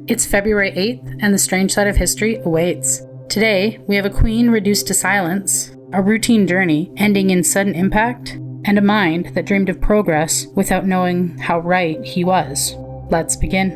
It's February 8th, and the strange side of history awaits. Today, we have a queen reduced to silence, a routine journey ending in sudden impact, and a mind that dreamed of progress without knowing how right he was. Let's begin.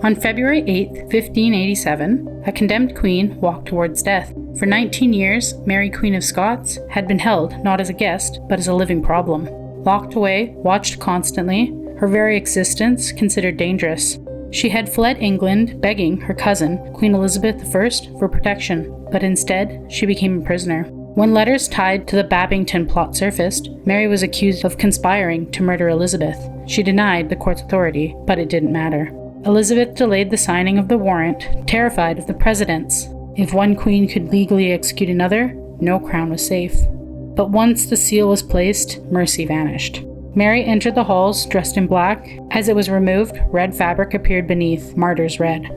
On February 8th, 1587, a condemned queen walked towards death. For 19 years, Mary, Queen of Scots, had been held not as a guest, but as a living problem. Locked away, watched constantly, her very existence considered dangerous. She had fled England, begging her cousin, Queen Elizabeth I, for protection, but instead, she became a prisoner. When letters tied to the Babington plot surfaced, Mary was accused of conspiring to murder Elizabeth. She denied the court's authority, but it didn't matter. Elizabeth delayed the signing of the warrant, terrified of the precedents. If one queen could legally execute another, no crown was safe. But once the seal was placed, mercy vanished. Mary entered the halls dressed in black. As it was removed, red fabric appeared beneath, martyr's red.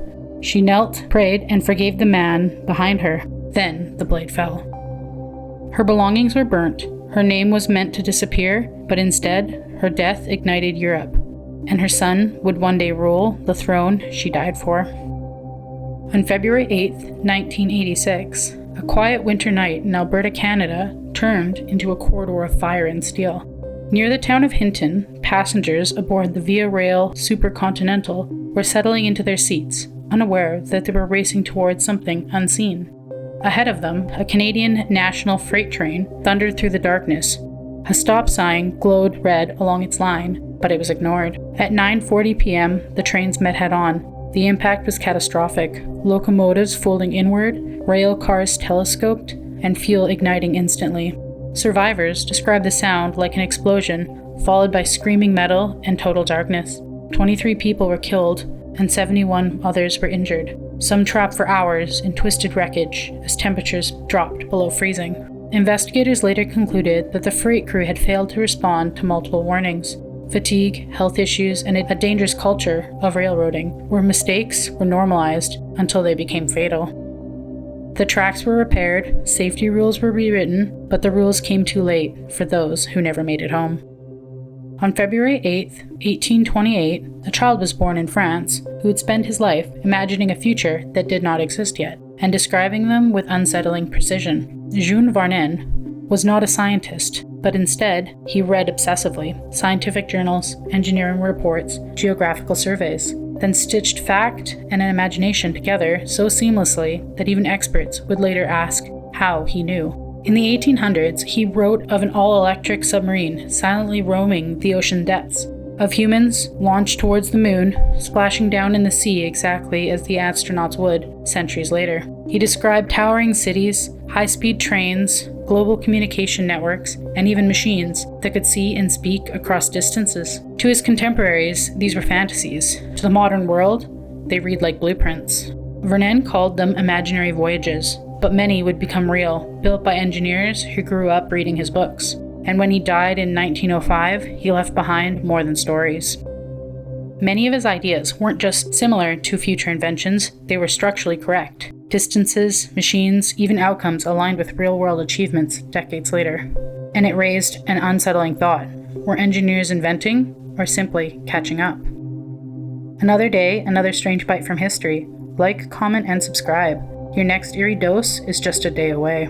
She knelt, prayed, and forgave the man behind her. Then the blade fell. Her belongings were burnt. Her name was meant to disappear, but instead, her death ignited Europe, and her son would one day rule the throne she died for. On February 8th, 1986, a quiet winter night in Alberta, Canada, turned into a corridor of fire and steel. Near the town of Hinton, passengers aboard the Via Rail Supercontinental were settling into their seats, unaware that they were racing towards something unseen. Ahead of them, a Canadian national freight train thundered through the darkness. A stop sign glowed red along its line, but it was ignored. At 9:40 p.m., the trains met head-on. The impact was catastrophic, locomotives folding inward, rail cars telescoped, and fuel igniting instantly. Survivors described the sound like an explosion, followed by screaming metal and total darkness. 23 people were killed, and 71 others were injured, some trapped for hours in twisted wreckage as temperatures dropped below freezing. Investigators later concluded that the freight crew had failed to respond to multiple warnings. Fatigue, health issues, and a dangerous culture of railroading, where mistakes were normalized until they became fatal. The tracks were repaired, safety rules were rewritten, but the rules came too late for those who never made it home. On February 8th, 1828, a child was born in France who would spend his life imagining a future that did not exist yet, and describing them with unsettling precision. Jules Verne was not a scientist, but instead, he read obsessively scientific journals, engineering reports, geographical surveys, then stitched fact and an imagination together so seamlessly that even experts would later ask how he knew. In the 1800s, he wrote of an all-electric submarine silently roaming the ocean depths, of humans launched towards the moon, splashing down in the sea exactly as the astronauts would centuries later. He described towering cities, high-speed trains, global communication networks, and even machines that could see and speak across distances. To his contemporaries, these were fantasies. To the modern world, they read like blueprints. Verne called them imaginary voyages, but many would become real, built by engineers who grew up reading his books. And when he died in 1905, he left behind more than stories. Many of his ideas weren't just similar to future inventions, they were structurally correct. Distances, machines, even outcomes aligned with real-world achievements decades later. And it raised an unsettling thought. Were engineers inventing, or simply catching up? Another day, another strange bite from history. Like, comment, and subscribe. Your next eerie dose is just a day away.